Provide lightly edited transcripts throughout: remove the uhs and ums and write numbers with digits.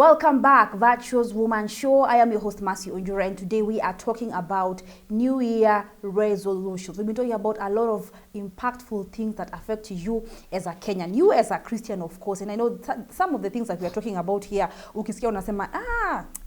Welcome back, Virtuous Woman Show. I am your host, Mercy Unjura, and today we are talking about New Year resolutions. We've been talking about a lot of impactful things that affect you as a Kenyan, you as a Christian, of course. And I know some of the things that we are talking about here, ukisikia unasema,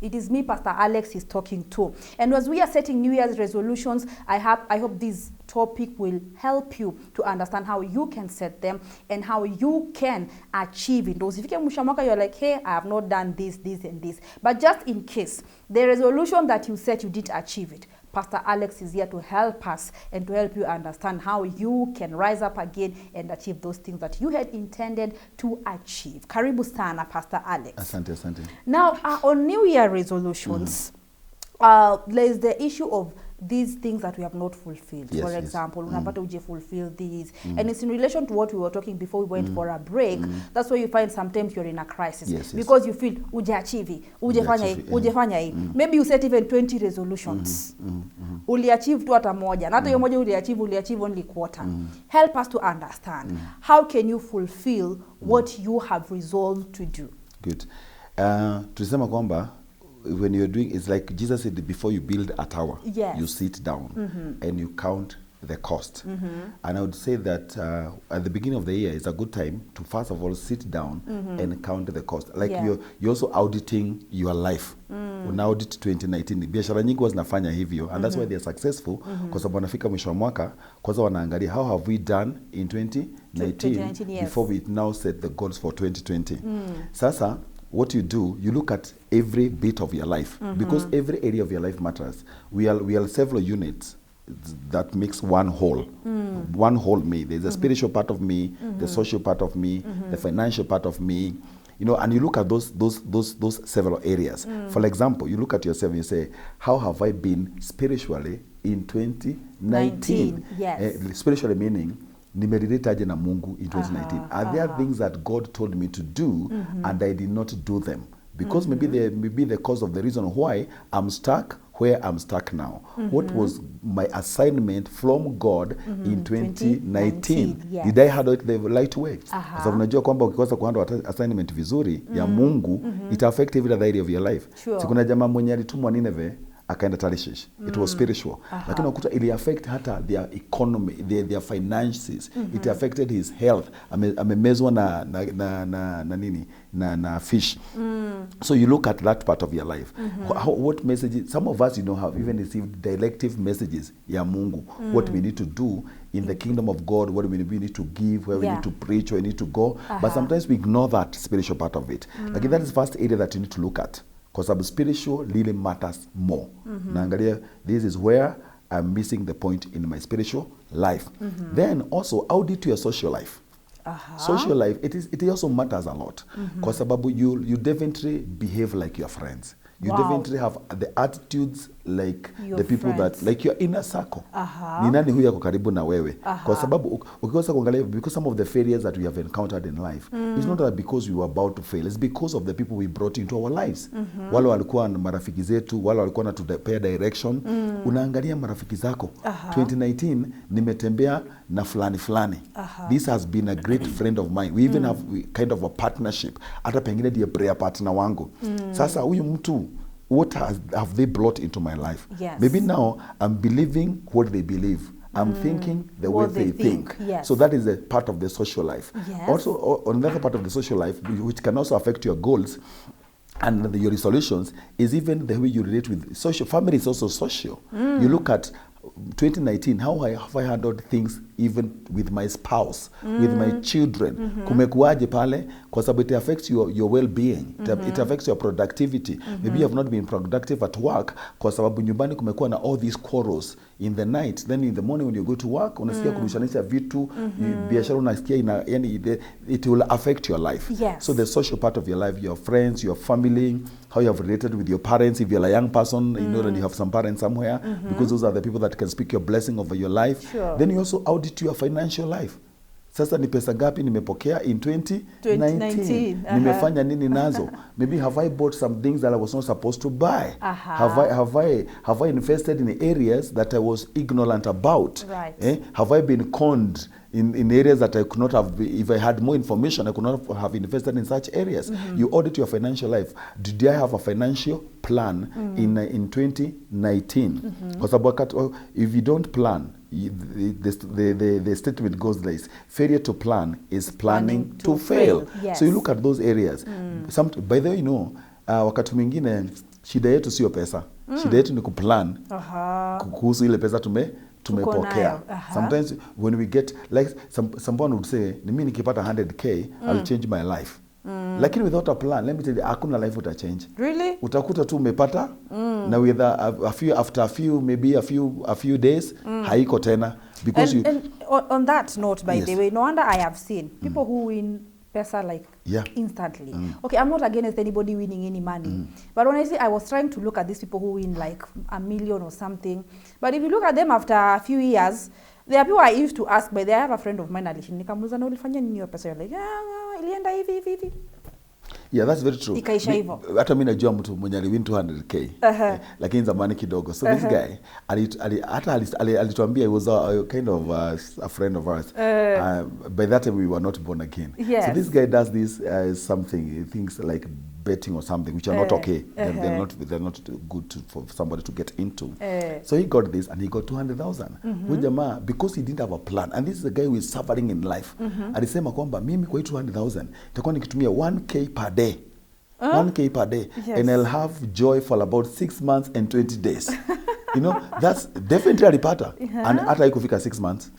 it is me, Pastor Alex, is talking to. And as we are setting New Year's resolutions, I hope this topic will help you to understand how you can set them and how you can achieve it. Those if you can you're like, hey, I have not done this, and this. But just in case the resolution that you set, you didn't achieve it, Pastor Alex is here to help us and to help you understand how you can rise up again and achieve those things that you had intended to achieve. Karibu sana, Pastor Alex. Asante. Now, on New Year resolutions, there's the issue of these things that we have not fulfilled. Yes, for example, unapata uje fulfill these. And it's in relation to what we were talking before we went for a break. That's why you find sometimes you're in a crisis. Yes. Because you feel, uje achieve, ujefanya hii. Maybe you set even 20 resolutions. Uli achieve tu hata moja. Na hata hiyo moja uli achieve only quarter. Help us to understand. How can you fulfill what you have resolved to do? Good. Tulisema kwamba, when you're doing, it's like Jesus said, before you build a tower, yes, you sit down and you count the cost. And I would say that at the beginning of the year is a good time to first of all sit down and count the cost. Like you're also auditing your life. Una audit 2019. Biashara nyingi huwa zinafanya hivyo, and that's why they're successful, kwa sababu wanafika mwisho wa mwaka kwanza wanaangalia how have we done in 2019 yes, before we now set the goals for 2020. Sasa what you do, you look at every bit of your life, because every area of your life matters. We are several units that makes one whole. One whole me. There's a spiritual part of me, the social part of me, the financial part of me. You know, and you look at those several areas. For example, you look at yourself and you say, how have I been spiritually in 2019? Yes. Spiritually meaning, nimeridhitaje na Mungu in 2019? Are there things that God told me to do and I did not do them? Because maybe they may be the cause of the reason why I'm stuck where I'm stuck now. What was my assignment from God in 2019? Yes. Did I handle it the right way? Kwa sababu unajua kwamba ukikosa kuhandle assignment vizuri ya Mungu, it affect every other area of your life. Sure. Sikuna jamaa mwenye alitumwa Nineve akaenda Tarishish. It was spiritual. Lakini ukuta ili affect hata their economy, their finances. It affected his health. Amemezwa na fish. So you look at that part of your life. What messages, some of us, have even received directive messages ya Mungu. What we need to do in the kingdom of God, what we need to give, where we need to preach, where we need to go. But sometimes we ignore that spiritual part of it. Like that is the first area that you need to look at. Because spiritual really matters more. Naangalia, this is where I'm missing the point in my spiritual life. Then also audit your social life. Social life, it also matters a lot. Because you definitely behave like your friends. You definitely have the attitudes like your the people friends. That like your inner circle. Ni nani huyu yako karibu na wewe? Kwa sababu ukikosa kuangalia, because some of the failures that we have encountered in life, it's not that because we were about to fail, it's because of the people we brought into our lives. Wale walikuwa marafiki zetu, wale walikuwa natupea direction. Unaangalia marafiki zako. 2019 nimetembea na fulani. This has been a great friend of mine. We even have kind of a partnership. Hata pengine ndiye prayer partner wangu. Sasa huyu mtu, what have they brought into my life? Yes. Maybe now I'm believing what they believe. I'm thinking the way they think. Yes. So that is a part of the social life. Yes. Also, another part of the social life, which can also affect your goals and your resolutions, is even the way you relate with social. Family is also social. You look at 2019, how have I handled things even with my spouse, with my children? Kumekuaje pale? Kwa sababu it affects your well-being. It affects your productivity. Maybe you have not been productive at work kwa sababu nyumbani kumekuwa na all these quarrels in the night. Then in the morning when you go to work, unasikia kurushanisha vitu, biashara unasikia it will affect your life. Yes. So the social part of your life, your friends, your family, how you have related with your parents. If you're a young person, you know that you have some parents somewhere, because those are the people that can speak your blessing over your life. Sure. Then you also audit your financial life. Sasa ni pesa gapi nimepokea in 2019? Nimefanya nini nazo? Maybe have I bought some things that I was not supposed to buy? Have I invested in areas that I was ignorant about? Right. Have I been conned in areas that I could not have, if I had more information, I could not have invested in such areas. You audit your financial life. Did I have a financial plan in 2019? Because if you don't plan, the statement goes like this: failure to plan is planning to fail. Yes. So you look at those areas. By the way, wakati mwingine shida yetu sio pesa. Shida yetu ni kuplan kuhusu ile pesa tumepokea. Sometimes when we get, like someone would say, mimi nikipata 100k, I'll change my life. Lakini without a plan, let me tell you, hakuna life uta change. Really? Utakuta tu umepata na with after a few days haiko tena, because and on that note, by the way, no wonder I have seen people who win pesa like instantly. Okay, I'm not against anybody winning any money, but honestly, I was trying to look at these people who win like $1 million or something. But if you look at them after a few years, there are people I used to ask, but I have a friend of mine, nikamuuliza na ulifanya nini hiyo pesa? Like, ilienda hivi. Yeah, that's very true. Ikaisha hivyo. Hata mimi najua mtu mwenye aliwin 200k. Lakini zamani kidogo. So this guy alituambia he was a kind of a friend of ours. By that time we were not born again. Yes. So this guy does this something, things like betting or something, which are not okay. They're not good for somebody to get into. So he got this and he got 200,000. Huyu jamaa, because he didn't have a plan, and this is a guy who is suffering in life. Alisema kwamba mimi kwa 200,000 nitakuwa nikitumia 1k per day. 1k per day. Yes. And I'll have joy for about 6 months and 20 days. That's definitely alipata. And hata haikufika 6 months.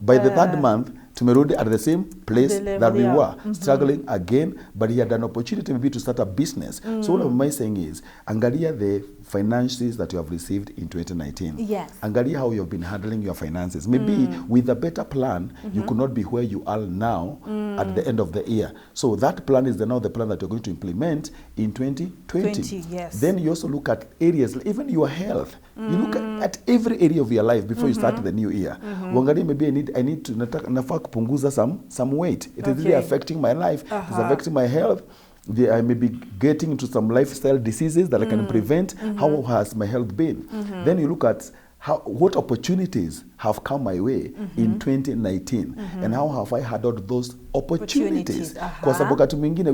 By the third month, tumerudi at the same place that we were, struggling again, but he had an opportunity maybe to start a business. So what am I saying is, angalia the finances that you have received in 2019. Yes. Angalia how you have been handling your finances. Maybe with a better plan, you could not be where you are now at the end of the year. So that plan is now the plan that you're going to implement in 2020. Yes. Then you also look at areas, even your health. You look at every area of your life before you start the new year. Uangalie, maybe I need to nafaa kupunguza some weight. It is really affecting my life. It's affecting my health. I may be getting into some lifestyle diseases that I can prevent. How has my health been? Then you look at what opportunities have come my way in 2019 and how have I handled those opportunities. Kwa sababu wakati mwingine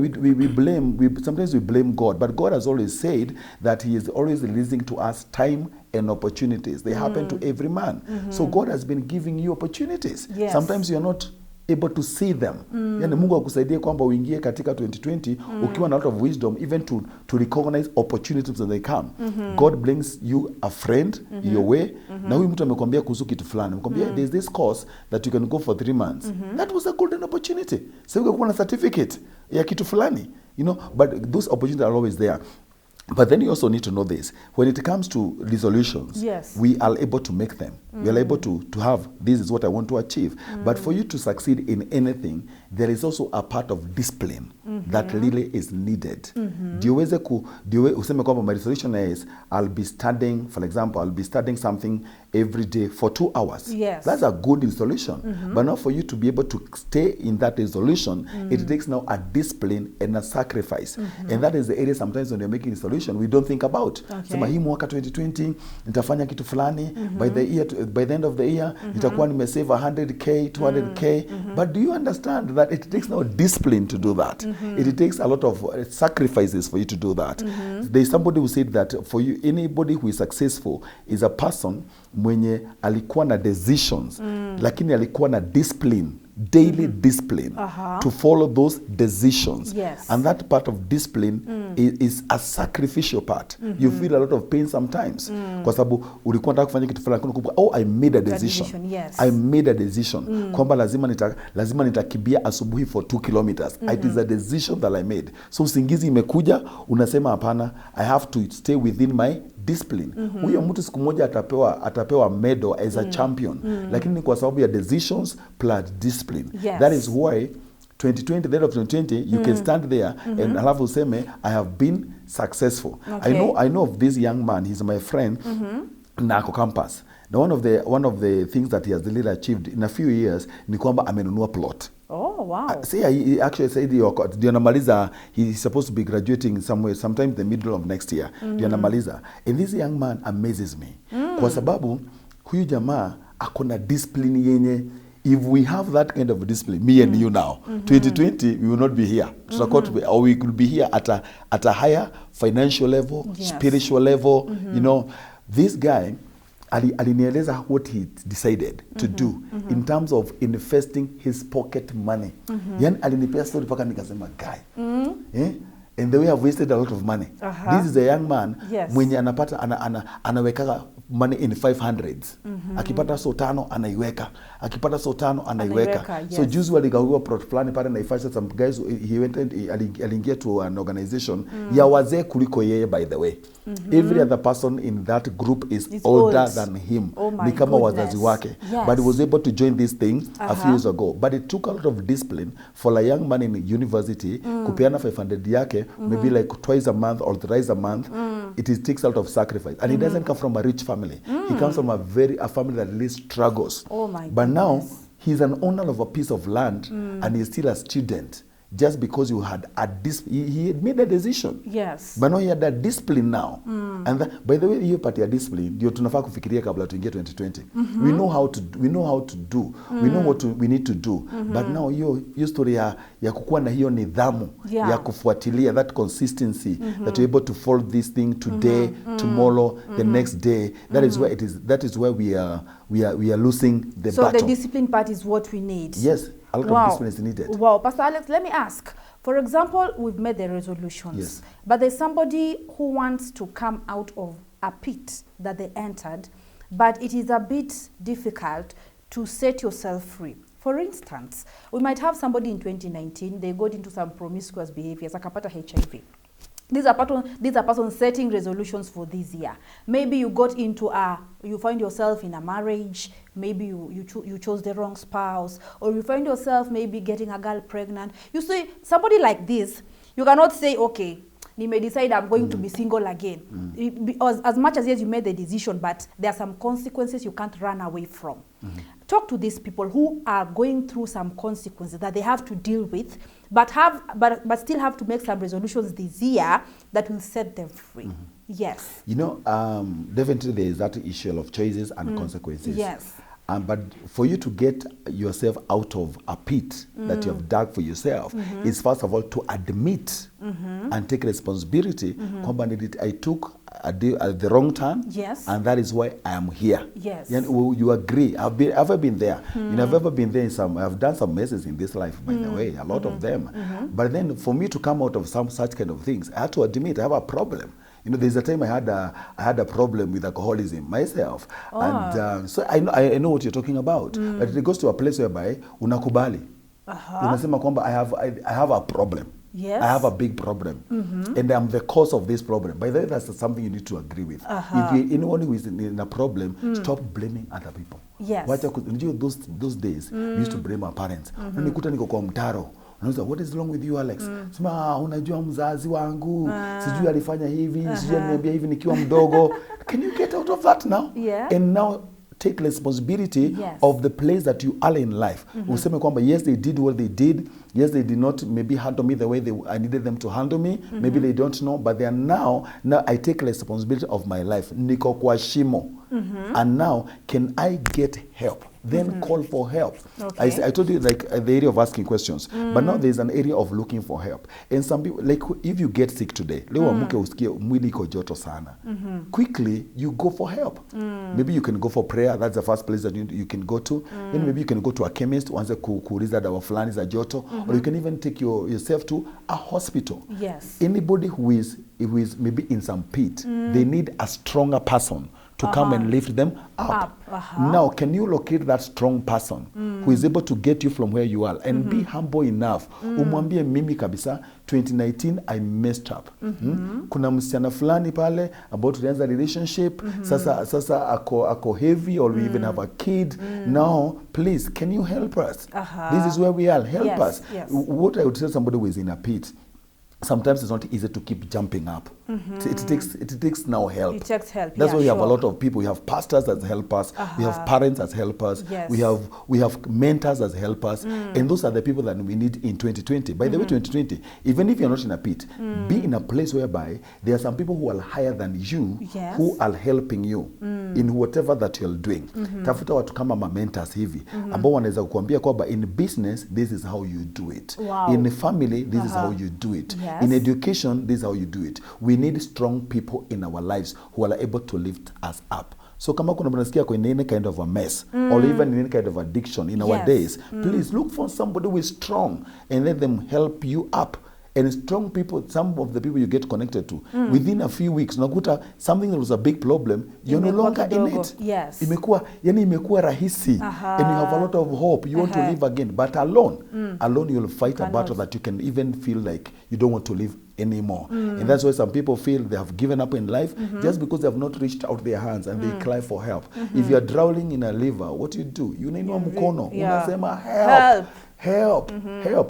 sometimes we blame God, but God has always said that he is always releasing to us time and opportunities. They happen to every man. So God has been giving you opportunities. Yes. Sometimes you're not able to see them. Yani Mungu akusaidie kwamba uingie katika 2020 ukiwa na lot of wisdom, even to recognize opportunities when they come. God brings you a friend your way. Na huyu mtu amekwambia kuhusu kitu fulani. Amekwambia there's this course that you can go for 3 months. That was a golden opportunity. So ukakuwa na certificate ya kitu fulani. But those opportunities are always there. But then you also need to know this. When it comes to resolutions, we are able to make them. We are able to have, this is what I want to achieve. But for you to succeed in anything, there is also a part of discipline that really is needed. Useme kwamba my resolution is, I'll be studying, for example, I'll be studying something every day for 2 hours. Yes. That's a good resolution. But now for you to be able to stay in that resolution, it takes now a discipline and a sacrifice. And that is the area sometimes when you're making resolution, we don't think about. Sema hii mwaka 2020 nitafanya kitu fulani, by the end of the year nitakuwa nimesave 100k 200k. But do you understand that it takes now discipline to do that? It takes a lot of sacrifices for you to do that. There is somebody who said that for you, anybody who is successful is a person mwenye alikuwa na decisions lakini alikuwa na discipline, daily discipline to follow those decisions. Yes. And that part of discipline is a sacrificial part. You feel a lot of pain sometimes. Kwa sababu ulikuwa nataka kufanya kitu fulani, I made a decision. Yes. I made a decision. Kwamba lazima nitakimbia asubuhi for 2 kilometers. It is a decision that I made. So usingizi imekuja, unasema hapana, I have to stay within my discipline. Huyo mtu siku moja atapewa medal as a champion. Lakini ni kwa sababu ya decisions plus discipline. Yes. That is why 2020, the end of 2020, you can stand there and halafu useme, I have been successful. Okay. I know of this young man, he's my friend, Nako Campus. Now one of the things that he has really achieved in a few years ni kwamba amenunua plot. Oh, wow. He actually said he's supposed to be graduating sometime in the middle of next year. And this young man amazes me. Kwa sababu huyu jamaa akona discipline yenye if we have that kind of discipline, me and you now, 2020, we will not be here. Or we could be here at a higher financial level, spiritual level. You know, this guy, alinieleza what he decided to do in terms of investing his pocket money. Yani alinipea story paka nikasema, guy, and the way I've wasted a lot of money. This is a young man mwenye anapata anaweka money in 500s. Akipata so tano anaiweka. Akipata so tano anaiweka. So juzi waligawiwa plot fulani pale Naivasha, some guys, he went and aliingia to an organization ya wazee kuliko yeye, by the way. Every other person in that group is older than him. Ni kama wazazi wake. But he was able to join this thing a few years ago. But it took a lot of discipline for a young man in university kupeana 500 yake, maybe like twice a month or thrice a month. It takes a lot of sacrifice. And he doesn't come from a rich family. He comes from a family that really struggles. But now, he's an owner of a piece of land and he's still a student. Just because you had he had made a decision. Yes. But now he had a discipline now. And that, by the way, you part ya discipline, ndio tunafaa kufikiria kabla tuingie 2020. We know how to do. We know what we need to do. But now hiyo story ya kukuwa na hiyo nidhamu ya kufuatilia, that consistency, that you're able to follow this thing today, tomorrow, the next day. That is where we are losing the battle. So the discipline part is what we need. Yes. A lot of discipline is needed. Wow, Pastor Alex, let me ask. For example, we've made the resolutions, but there's somebody who wants to come out of a pit that they entered, but it is a bit difficult to set yourself free. For instance, we might have somebody in 2019, they got into some promiscuous behaviors, akapata HIV. These are persons setting resolutions for this year. Maybe you got into you find yourself in a marriage, maybe you chose the wrong spouse, or you find yourself maybe getting a girl pregnant. You see, somebody like this, you cannot say, okay, you may decide I'm going to be single again. Because as much as yes, you made the decision, but there are some consequences you can't run away from. Talk to these people who are going through some consequences that they have to deal with, but still have to make some resolutions this year that will set them free. Yes. You know, definitely there is that issue of choices and consequences. Yes. But for you to get yourself out of a pit that you have dug for yourself is first of all to admit and take responsibility. I took the wrong turn, and that is why I am here. Yes. You agree. I've ever been there. You know, I've ever been there I've done some messes in this life, by the way, a lot of them. But then for me to come out of some such kind of things, I had to admit I have a problem. You know, there's a time I had a problem with alcoholism myself, and so I know what you're talking about. But it goes to a place whereby unakubali, unasema kwamba I have a problem. Yes. I have a big problem, and I'm the cause of this problem. By the way, that's something you need to agree with. If you're anyone who is in a problem, stop blaming other people. Yes. Those days, we used to blame our parents. Nikuta niko kwa mtaro. What is wrong with you, Alex? Sema, unajua mzazi wangu, sijui alifanya hivi, sijui aliniambia hivi nikiwa mdogo. Can you get out of that now? And now take responsibility of the place that you are in life. Useme kwamba, yes, they did what they did. Yes, they did not maybe handle me the way I needed them to handle me. Maybe they don't know, but they are now I take responsibility of my life. Niko kwa shimo. And now, can I get help? Then call for help. Okay. I told you, like, the area of asking questions. But now there's an area of looking for help. And some people, like, if you get sick today, quickly, you go for help. Maybe you can go for prayer. That's the first place that you can go to. Then maybe you can go to a chemist, once kuuliza dawa fulani za joto. Or you can even take yourself to a hospital. Yes. Anybody who is maybe in some pit, they need a stronger person to come and lift them up. Now, can you locate that strong person who is able to get you from where you are and be humble enough? Umwambie mimi kabisa, 2019 I messed up. Kuna msichana fulani pale about tulianza relationship, sasa ako heavy, or we even have a kid. Now, please, can you help us? This is where we are. Help us. Yes. What I would tell somebody who is in a pit, sometimes it's not easy to keep jumping up. It takes now help. It takes help. That's yeah, why we have a sure. lot of people. We have pastors that help us. We have parents that help us. Yes. We have mentors that help us. And those are the people that we need in 2020. By the way, 2020, even if you're not in a pit, be in a place whereby there are some people who are higher than you, Yes. who are helping you in whatever that you're doing. Tafuta watu kama mentors hivi ambao wanaweza kukuambia kwamba in business this is how you do it. Wow. In family this is how you do it. Yes. In education this is how you do it. We need strong people in our lives who are able to lift us up. So kama kuna mnasikia kwa in any kind of a mess or even in any kind of addiction in our Yes. days, please look for somebody who is strong and let them help you up. And strong people, some of the people you get connected to, within a few weeks, nakuta something that was a big problem, you're no Imekuwa longer in kidogo. it. Yes. Imekuwa rahisi. And you have a lot of hope. You want to live again. But alone you'll fight a battle that you can even feel like you don't want to live anymore. And that's why some people feel they have given up in life just because they have not reached out their hands and they cry for help. If you're drowning in a river, what do? You unainua mkono, unasema help. Help.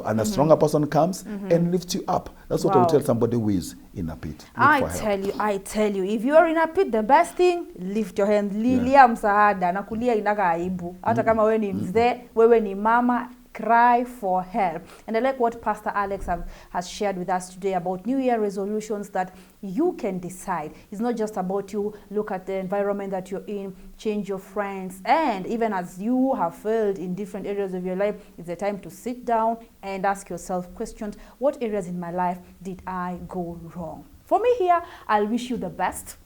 And a stronger person comes and lifts you up. That's what I would tell somebody who is in a pit. I tell you, if you are in a pit, the best thing, lift your hand. Lilia msaada, na kulia inaga aibu. Hata kama wewe ni mzee, wewe ni mama, cry for help. And I like what Pastor Alex has shared with us today about New Year resolutions that you can decide. It's not just about you look at the environment that you're in, change your friends, and even as you have failed in different areas of your life, it's the time to sit down and ask yourself questions. What areas in my life did I go wrong? For me here, I'll wish you the best.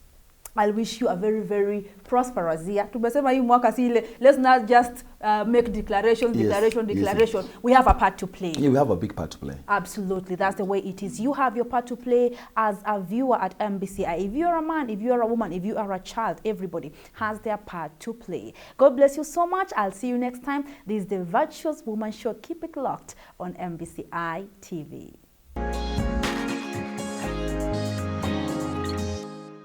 I'll wish you a very, very prosperous year. Tumesema hii mwaka si ile, let's not just make declarations. Yes. We have a part to play. Yeah, we have a big part to play. Absolutely, that's the way it is. You have your part to play as a viewer at MBCI. If you're a man, if you're a woman, if you are a child, everybody has their part to play. God bless you so much. I'll see you next time. This is the Virtuous Woman Show. Keep it locked on MBCI TV.